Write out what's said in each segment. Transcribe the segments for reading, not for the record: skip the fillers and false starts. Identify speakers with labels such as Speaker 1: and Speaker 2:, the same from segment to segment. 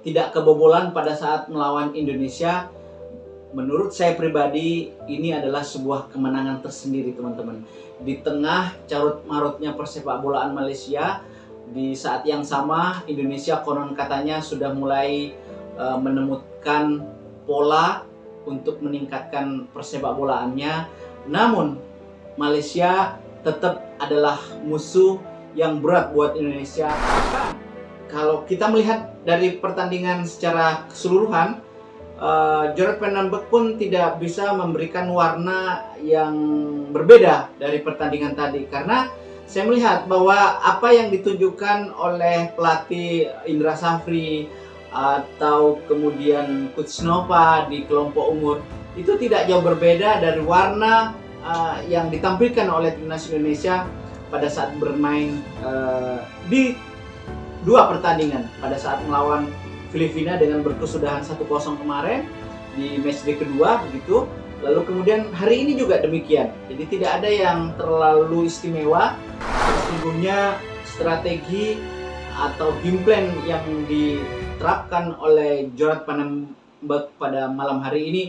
Speaker 1: tidak kebobolan pada saat melawan Indonesia. Menurut saya pribadi ini adalah sebuah kemenangan tersendiri, teman-teman. Di tengah carut-marutnya persepak bolaan Malaysia, di saat yang sama Indonesia konon katanya sudah mulai menemukan pola untuk meningkatkan persepak bolaannya. Namun Malaysia tetap adalah musuh yang berat buat Indonesia. Kalau kita melihat dari pertandingan secara keseluruhan, Jordan Van den Berg pun tidak bisa memberikan warna yang berbeda dari pertandingan tadi, karena saya melihat bahwa apa yang ditunjukkan oleh pelatih Indra Safri atau kemudian Coach Nova di kelompok umur itu tidak jauh berbeda dari warna yang ditampilkan oleh timnas Indonesia pada saat bermain di dua pertandingan, pada saat melawan Filipina dengan berkesudahan 1-0 kemarin di matchday kedua begitu. Lalu kemudian hari ini juga demikian. Jadi tidak ada yang terlalu istimewa. Sesungguhnya strategi atau game plan yang diterapkan oleh Jordan Van den Berg pada malam hari ini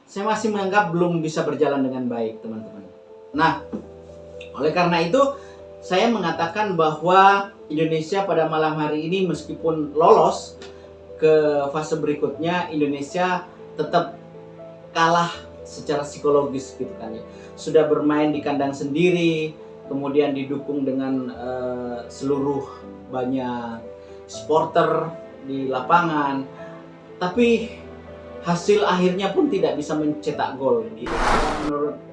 Speaker 1: saya masih menganggap belum bisa berjalan dengan baik, teman-teman. Nah, oleh karena itu saya mengatakan bahwa Indonesia pada malam hari ini meskipun lolos ke fase berikutnya, Indonesia tetap kalah secara psikologis gitu kan ya. Sudah bermain di kandang sendiri, kemudian didukung dengan seluruh banyak supporter di lapangan, tapi hasil akhirnya pun tidak bisa mencetak gol.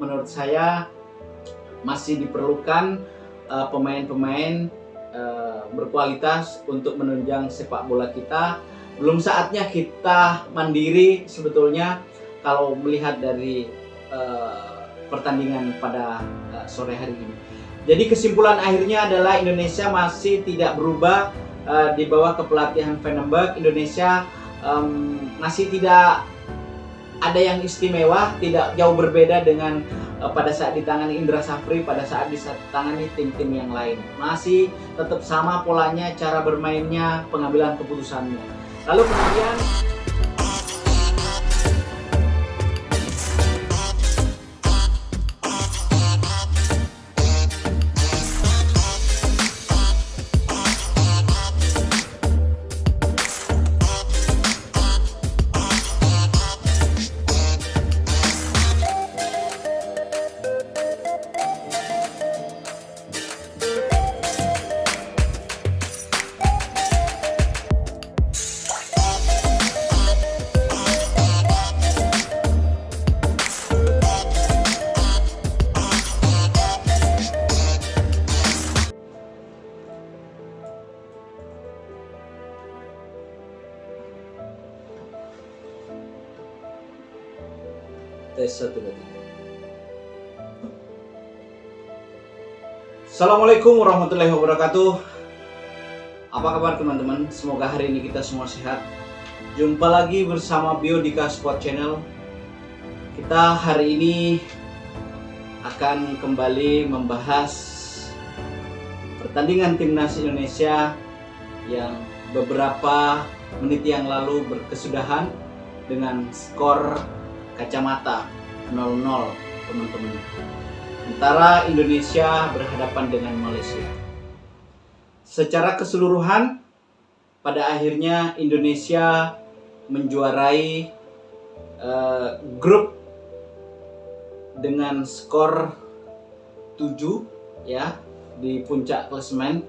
Speaker 1: Menurut saya masih diperlukan pemain-pemain berkualitas untuk menunjang sepak bola kita. Belum saatnya kita mandiri sebetulnya kalau melihat dari pertandingan pada sore hari ini. Jadi kesimpulan akhirnya adalah Indonesia masih tidak berubah di bawah kepelatihan Van den Berg. Indonesia masih tidak ada yang istimewa, tidak jauh berbeda dengan pada saat ditangani Indra Safri, pada saat ditangani tim-tim yang lain. Masih tetap sama polanya, cara bermainnya, pengambilan keputusannya. Lalu kemudian tes 1, 2, 3. Assalamualaikum warahmatullahi wabarakatuh. Apa kabar teman-teman? Semoga hari ini kita semua sehat. Jumpa lagi bersama Biodika Sport Channel. Kita hari ini akan kembali membahas pertandingan timnas Indonesia yang beberapa menit yang lalu berkesudahan dengan skor kacamata 0-0, teman-teman. Antara Indonesia berhadapan dengan Malaysia. Secara keseluruhan, pada akhirnya Indonesia menjuarai grup dengan skor 7 ya di puncak klasemen.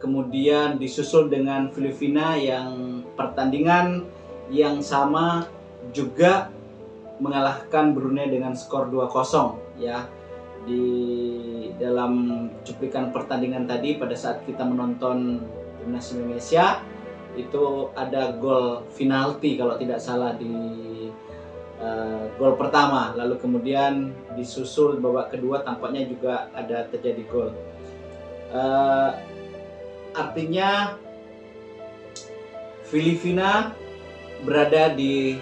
Speaker 1: Kemudian disusul dengan Filipina yang pertandingan yang sama juga mengalahkan Brunei dengan skor 2-0 ya. Di dalam cuplikan pertandingan tadi pada saat kita menonton timnas Indonesia itu ada gol penalti kalau tidak salah di gol pertama, lalu kemudian disusul babak kedua tampaknya juga ada terjadi gol. Artinya Filipina berada di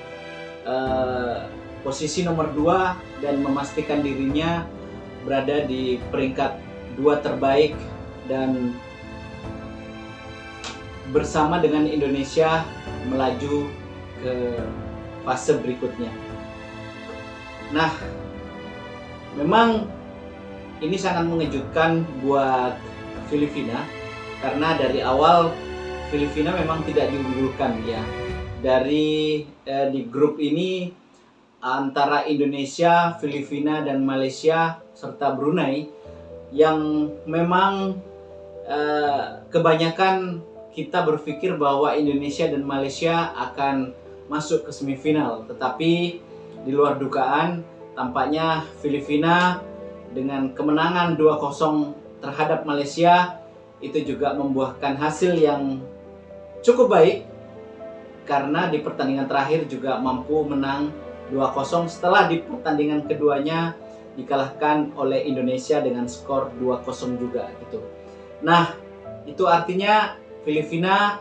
Speaker 1: posisi nomor 2 dan memastikan dirinya berada di peringkat 2 terbaik, dan bersama dengan Indonesia melaju ke fase berikutnya. Nah, memang ini sangat mengejutkan buat Filipina karena dari awal Filipina memang tidak diunggulkan ya. Di grup ini antara Indonesia, Filipina dan Malaysia serta Brunei yang memang kebanyakan kita berpikir bahwa Indonesia dan Malaysia akan masuk ke semifinal, tetapi di luar dugaan tampaknya Filipina dengan kemenangan 2-0 terhadap Malaysia itu juga membuahkan hasil yang cukup baik karena di pertandingan terakhir juga mampu menang 2-0 setelah di pertandingan keduanya dikalahkan oleh Indonesia dengan skor 2-0 juga gitu. Nah, itu artinya Filipina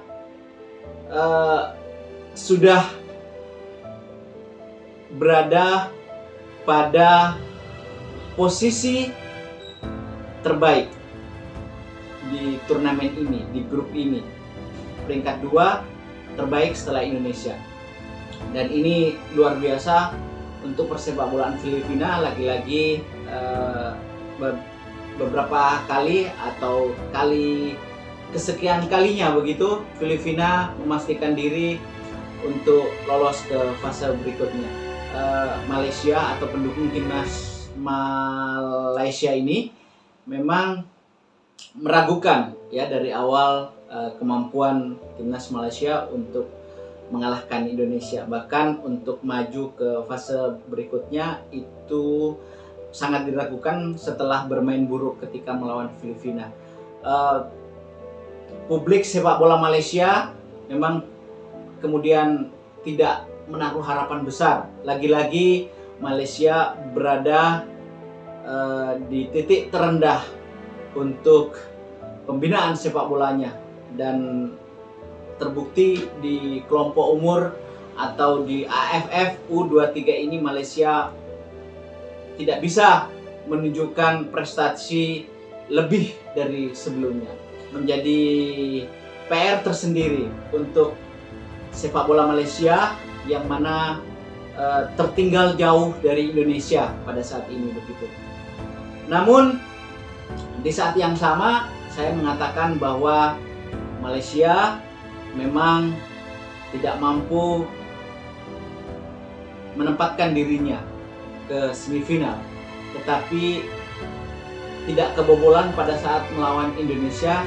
Speaker 1: sudah berada pada posisi terbaik di turnamen ini, di grup ini. Peringkat 2 terbaik setelah Indonesia. Dan ini luar biasa untuk persepak bolaan Filipina. Lagi-lagi beberapa kali atau kali kesekian kalinya begitu Filipina memastikan diri untuk lolos ke fase berikutnya. Malaysia atau pendukung timnas Malaysia ini memang meragukan ya dari awal kemampuan timnas Malaysia untuk mengalahkan Indonesia. Bahkan untuk maju ke fase berikutnya itu sangat diragukan setelah bermain buruk ketika melawan Filipina. Publik sepak bola Malaysia memang kemudian tidak menaruh harapan besar. Lagi-lagi Malaysia berada di titik terendah untuk pembinaan sepak bolanya dan terbukti di kelompok umur atau di AFF U23 ini Malaysia tidak bisa menunjukkan prestasi lebih dari sebelumnya. Menjadi PR tersendiri untuk sepak bola Malaysia yang mana tertinggal jauh dari Indonesia pada saat ini begitu. Namun di saat yang sama saya mengatakan bahwa Malaysia memang tidak mampu menempatkan dirinya ke semifinal, tetapi tidak kebobolan pada saat melawan Indonesia.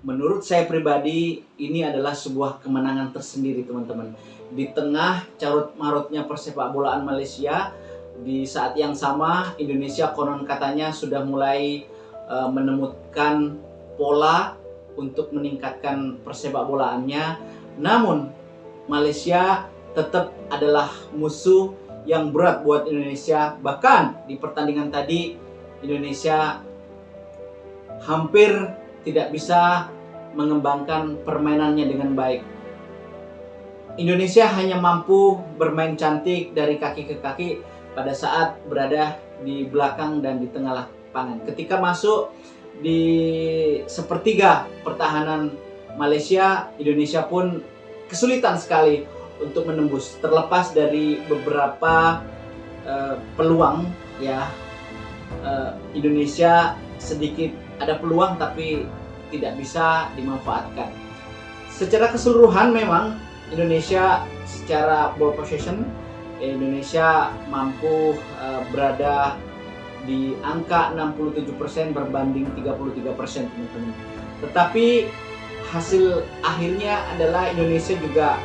Speaker 1: Menurut saya pribadi ini adalah sebuah kemenangan tersendiri teman-teman. Di tengah carut-marutnya persepak bolaan Malaysia, di saat yang sama Indonesia konon katanya sudah mulai menemukan pola untuk meningkatkan persepak bolaannya. Namun Malaysia tetap adalah musuh yang berat buat Indonesia. Bahkan di pertandingan tadi Indonesia hampir tidak bisa mengembangkan permainannya dengan baik. Indonesia hanya mampu bermain cantik dari kaki ke kaki pada saat berada di belakang dan di tengah lapangan. Ketika masuk di sepertiga pertahanan Malaysia, Indonesia pun kesulitan sekali untuk menembus. Terlepas dari beberapa peluang ya, Indonesia sedikit ada peluang tapi tidak bisa dimanfaatkan. Secara keseluruhan memang Indonesia secara ball possession Indonesia mampu berada di angka 67% berbanding 33% teman-teman. Tetapi hasil akhirnya adalah Indonesia juga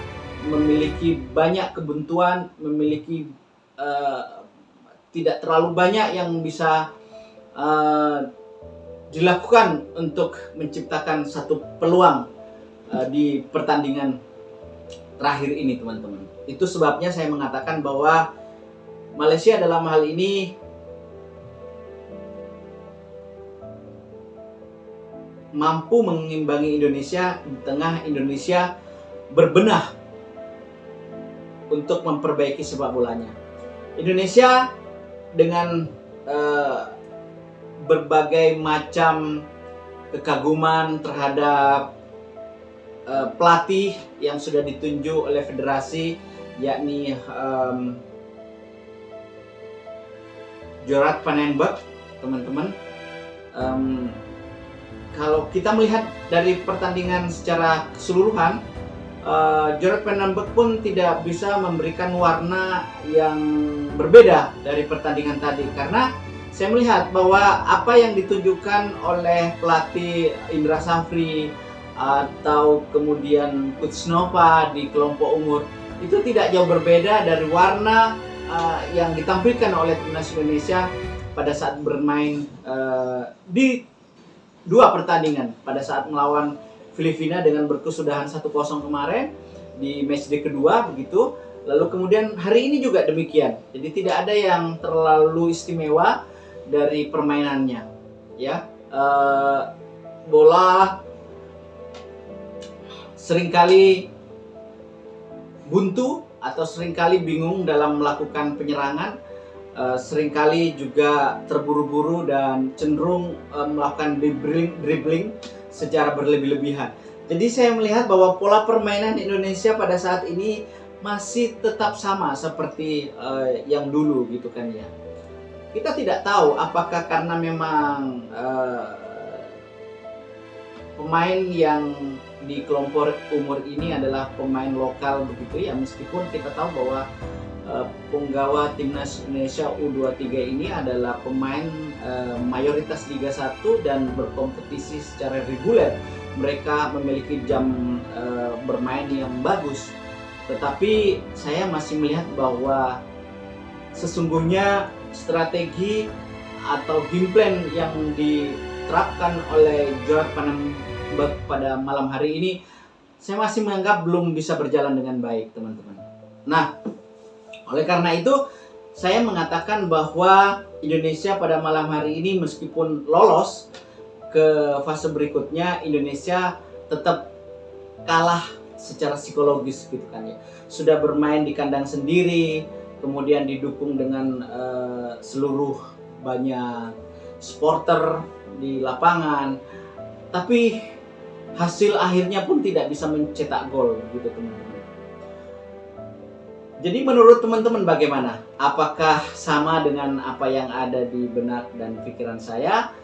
Speaker 1: memiliki banyak kebuntuan, memiliki tidak terlalu banyak yang bisa dilakukan untuk menciptakan satu peluang di pertandingan terakhir ini teman-teman. Itu sebabnya saya mengatakan bahwa Malaysia dalam hal ini mampu mengimbangi Indonesia di tengah Indonesia berbenah untuk memperbaiki sepak bolanya. Indonesia dengan berbagai macam kekaguman terhadap pelatih yang sudah ditunjuk oleh federasi, yakni Gerard Van den Berg, teman-teman. Kalau kita melihat dari pertandingan secara keseluruhan, Gerard Van den Berg pun tidak bisa memberikan warna yang berbeda dari pertandingan tadi, karena saya melihat bahwa apa yang ditunjukkan oleh pelatih Indra Safri atau kemudian Coach Nova di kelompok umur itu tidak jauh berbeda dari warna yang ditampilkan oleh timnas Indonesia pada saat bermain di dua pertandingan, pada saat melawan Filipina dengan berkesudahan 1-0 kemarin di matchday kedua begitu. Lalu kemudian hari ini juga demikian. Jadi tidak ada yang terlalu istimewa dari permainannya, ya. Bola seringkali buntu atau seringkali bingung dalam melakukan penyerangan, seringkali juga terburu-buru dan cenderung melakukan dribbling secara berlebih-lebihan. Jadi saya melihat bahwa pola permainan Indonesia pada saat ini masih tetap sama seperti yang dulu gitu kan ya. Kita tidak tahu apakah karena memang pemain yang di kelompok umur ini adalah pemain lokal begitu ya, meskipun kita tahu bahwa penggawa timnas Indonesia U23 ini adalah pemain mayoritas Liga 1 dan berkompetisi secara reguler. Mereka memiliki jam bermain yang bagus, tetapi saya masih melihat bahwa sesungguhnya strategi atau game plan yang diterapkan oleh Gerard Van den Berg pada malam hari ini saya masih menganggap belum bisa berjalan dengan baik, teman-teman. Nah, oleh karena itu saya mengatakan bahwa Indonesia pada malam hari ini meskipun lolos ke fase berikutnya, Indonesia tetap kalah secara psikologis gitu kan ya. Sudah bermain di kandang sendiri, kemudian didukung dengan seluruh banyak supporter di lapangan, tapi hasil akhirnya pun tidak bisa mencetak gol gitu, teman-teman. Jadi menurut teman-teman bagaimana? Apakah sama dengan apa yang ada di benak dan pikiran saya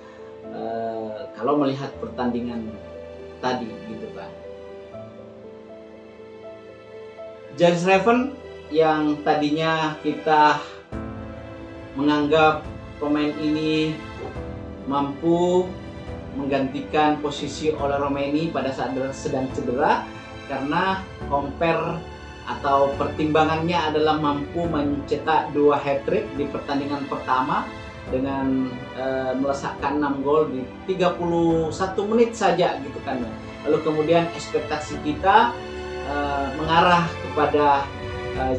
Speaker 1: kalau melihat pertandingan tadi gitu kan? Giants Raven yang tadinya kita menganggap pemain ini mampu menggantikan posisi Ole Romeni pada saat sedang cedera, karena compare atau pertimbangannya adalah mampu mencetak 2 hat-trick di pertandingan pertama dengan melesakkan 6 gol di 31 menit saja gitu kan. Lalu kemudian ekspektasi kita mengarah kepada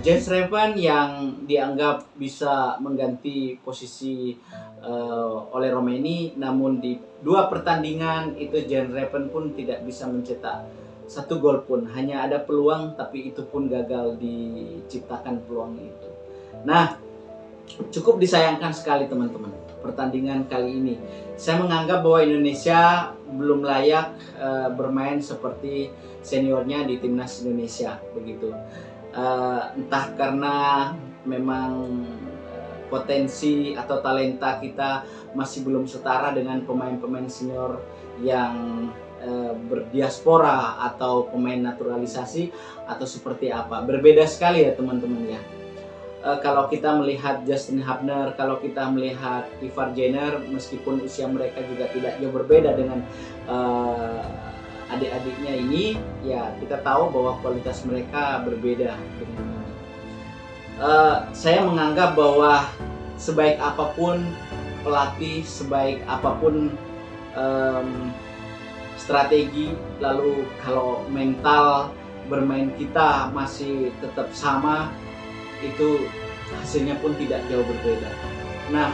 Speaker 1: Giants Raven yang dianggap bisa mengganti posisi oleh Romeni, namun di 2 pertandingan itu Giants Raven pun tidak bisa mencetak 1 gol pun. Hanya ada peluang, tapi itu pun gagal diciptakan peluang itu. Nah, cukup disayangkan sekali teman-teman pertandingan kali ini. Saya menganggap bahwa Indonesia belum layak bermain seperti seniornya di timnas Indonesia begitu. Entah karena memang potensi atau talenta kita masih belum setara dengan pemain-pemain senior yang berdiaspora atau pemain naturalisasi, atau seperti apa. Berbeda sekali ya teman-teman ya. Kalau kita melihat Justin Hubner, kalau kita melihat Ivar Jenner, meskipun usia mereka juga tidak jauh berbeda dengan adik-adiknya ini, ya kita tahu bahwa kualitas mereka berbeda dengan ini. Saya menganggap bahwa sebaik apapun pelatih, sebaik apapun strategi, lalu kalau mental bermain kita masih tetap sama, itu hasilnya pun tidak jauh berbeda. Nah,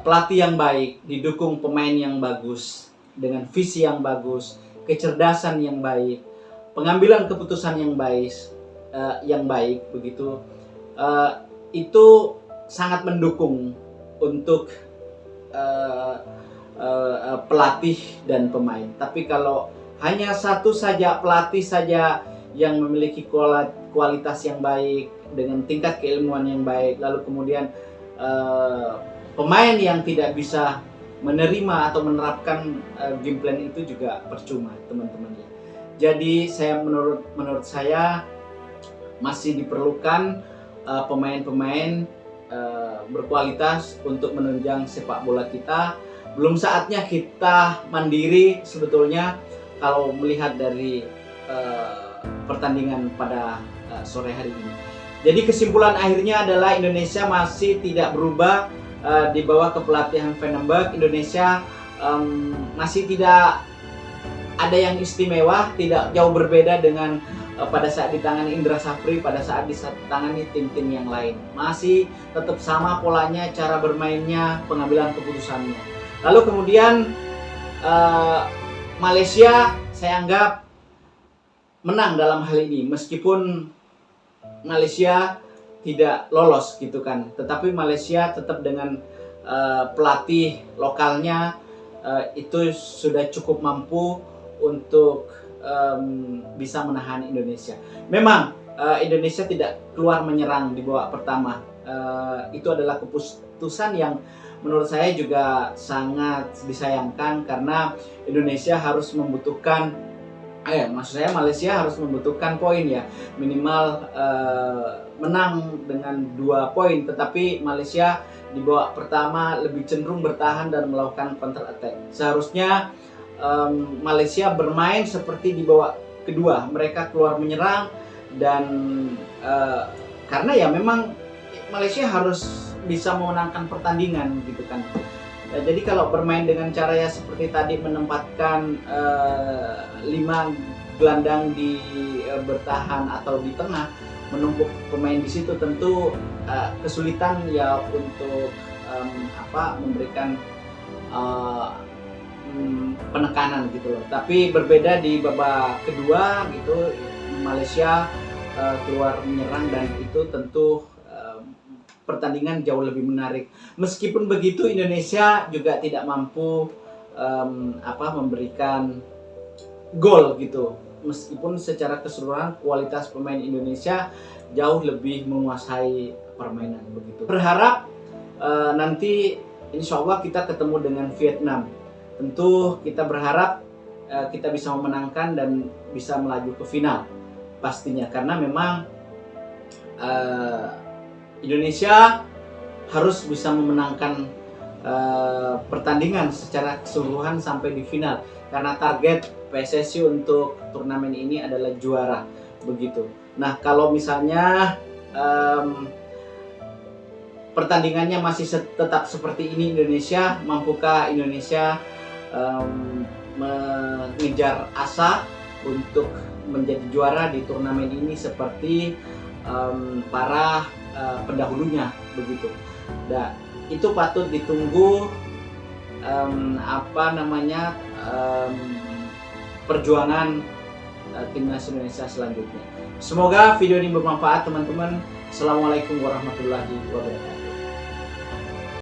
Speaker 1: pelatih yang baik didukung pemain yang bagus dengan visi yang bagus, kecerdasan yang baik, pengambilan keputusan yang baik begitu, itu sangat mendukung untuk pelatih dan pemain. Tapi kalau Hanya satu saja pelatih saja yang memiliki kualitas yang baik dengan tingkat keilmuan yang baik, lalu kemudian pemain yang tidak bisa menerima atau menerapkan game plan itu juga percuma, teman-teman. Jadi menurut saya masih diperlukan pemain-pemain berkualitas untuk menunjang sepak bola kita. Belum saatnya kita mandiri sebetulnya kalau melihat dari pertandingan pada sore hari ini. Jadi kesimpulan akhirnya adalah Indonesia masih tidak berubah di bawah kepelatihan Vandenberg. Indonesia masih tidak ada yang istimewa, tidak jauh berbeda dengan pada saat ditangani Indra Safri, pada saat ditangani tim-tim yang lain. Masih tetap sama polanya, cara bermainnya, pengambilan keputusannya. Lalu kemudian Malaysia saya anggap menang dalam hal ini, meskipun Malaysia tidak lolos gitu kan. Tetapi Malaysia tetap dengan pelatih lokalnya itu sudah cukup mampu untuk bisa menahan Indonesia. Memang Indonesia tidak keluar menyerang di babak pertama. Itu adalah keputusan yang menurut saya juga sangat disayangkan, karena Indonesia harus membutuhkan maksud saya Malaysia harus membutuhkan poin ya, minimal menang dengan 2 poin. Tetapi Malaysia di babak pertama lebih cenderung bertahan dan melakukan counter attack. Seharusnya Malaysia bermain seperti di babak kedua, mereka keluar menyerang dan karena ya memang Malaysia harus bisa memenangkan pertandingan gitu kan. Jadi kalau bermain dengan cara ya seperti tadi, menempatkan 5 gelandang di bertahan atau di tengah, menumpuk pemain di situ, tentu kesulitan ya untuk memberikan penekanan gitu loh. Tapi berbeda di babak kedua gitu, Malaysia keluar menyerang dan itu tentu pertandingan jauh lebih menarik. Meskipun begitu Indonesia juga tidak mampu memberikan gol gitu. Meskipun secara keseluruhan kualitas pemain Indonesia jauh lebih menguasai permainan begitu. Berharap nanti insya Allah kita ketemu dengan Vietnam. Tentu kita berharap kita bisa memenangkan dan bisa melaju ke final pastinya, karena memang Indonesia harus bisa memenangkan pertandingan secara keseluruhan sampai di final, karena target PSSI untuk turnamen ini adalah juara begitu. Nah, kalau misalnya pertandingannya masih tetap seperti ini, Indonesia mampukah Indonesia mengejar asa untuk menjadi juara di turnamen ini seperti para pendahulunya begitu. Dan itu patut ditunggu perjuangan timnas Indonesia selanjutnya. Semoga video ini bermanfaat teman-teman. Assalamualaikum warahmatullahi wabarakatuh.